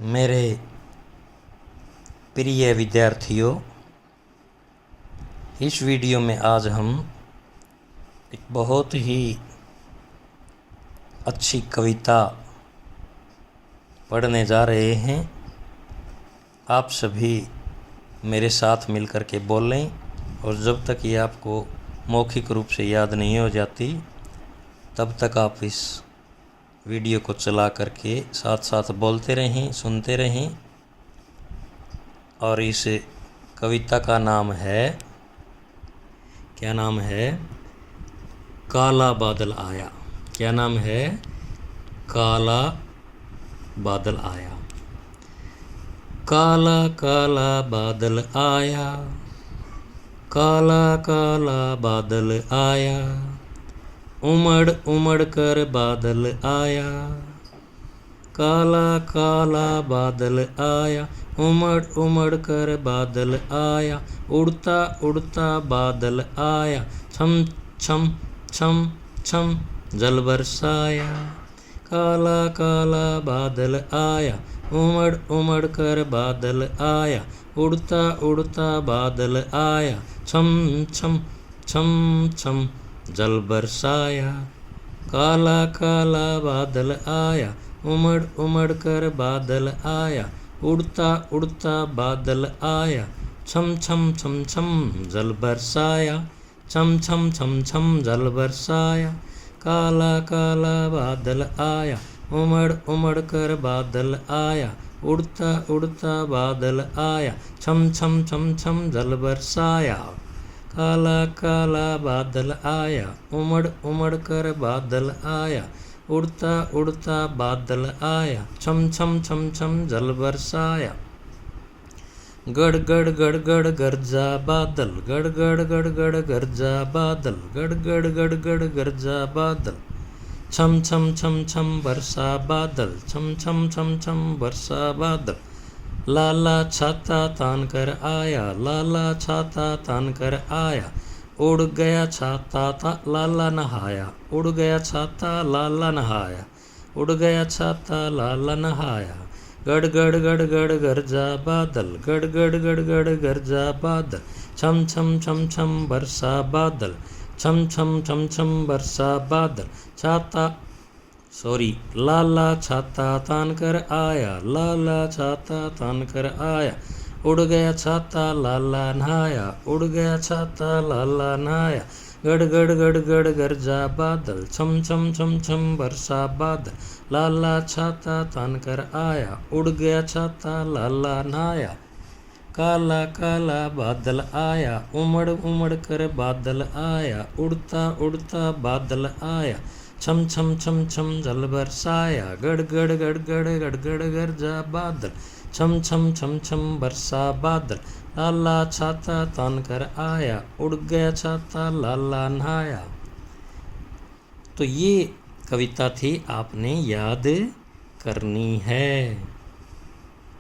मेरे प्रिय विद्यार्थियों, इस वीडियो में आज हम एक बहुत ही अच्छी कविता पढ़ने जा रहे हैं। आप सभी मेरे साथ मिलकर के बोलें और जब तक ये आपको मौखिक रूप से याद नहीं हो जाती तब तक आप इस वीडियो को चला करके साथ साथ बोलते रहें, सुनते रहें। और इस कविता का नाम है, क्या नाम है? काला बादल आया। क्या नाम है? काला बादल आया। काला काला बादल आया, काला काला बादल आया, उमड़ उमड़ कर बादल आया। काला काला बादल आया, उमड़ उमड़ कर बादल आया, उड़ता उड़ता बादल आया, छम छम छम छम जल बरसाया। काला काला बादल आया, उमड़ उमड़ कर बादल आया, उड़ता उड़ता बादल आया, छम छम छम छम जल बरसाया। काला काला बादल आया, उमड़ उमड़ कर बादल आया, उड़ता उड़ता बादल आया, छम छम छम छम जल बरसाया, छम छम छम छम जल बरसाया। काला काला बादल आया, उमड़ उमड़ कर बादल आया, उड़ता उड़ता बादल आया, छम छम छम छम जल बरसाया। काला काला बादल आया, उमड़ उमड़ कर बादल आया, उड़ता उड़ता बादल आया, छम छम छम छम जल बरसाया। गड़ गड़ गड़ गड़ गरजा बादल, गड़ गड़ गड़ गड़ गरजा बादल, गड़ गड़ गड़ गड़ गरजा बादल, छम छम छम छम बरसा बादल, छम छम छम छम बरसा बादल। लाला छाता तान कर आया, लाला छाता तान कर आया, उड़ गया छाता था लाला नहाया, उड़ गया छाता लाला नहाया, उड़ गया छाता लाला नहाया। गड़ गड़ गड़ गड़ गरजा बादल, गड़ गड़ गड़ गड़ गरजा बादल, छम छम छम छम बरसा बादल, छम छम छम छम बरसा बादल। लाला छाता तान कर आया, लाला छाता तान कर आया, उड़ गया छाता लाला नहाया, उड़ गया छाता लाला नहाया। गड़ गड़ गड़ गड़ गरजा बादल, छम छम छम छम बरसा बादल, लाला छाता तान कर आया, उड़ गया छाता लाला नहाया। काला काला बादल आया, उमड़ उमड़ कर बादल आया, उड़ता उड़ता बादल आया, छम छम छम छम जल बरसाया। गड़ गड़ गड़ गड़ गड़ गड़ गरजा बादल, छम छम छम छम बरसा बादल, लाला छाता तान कर आया, उड़ गया छाता लाला नहाया। तो ये कविता थी, आपने याद करनी है।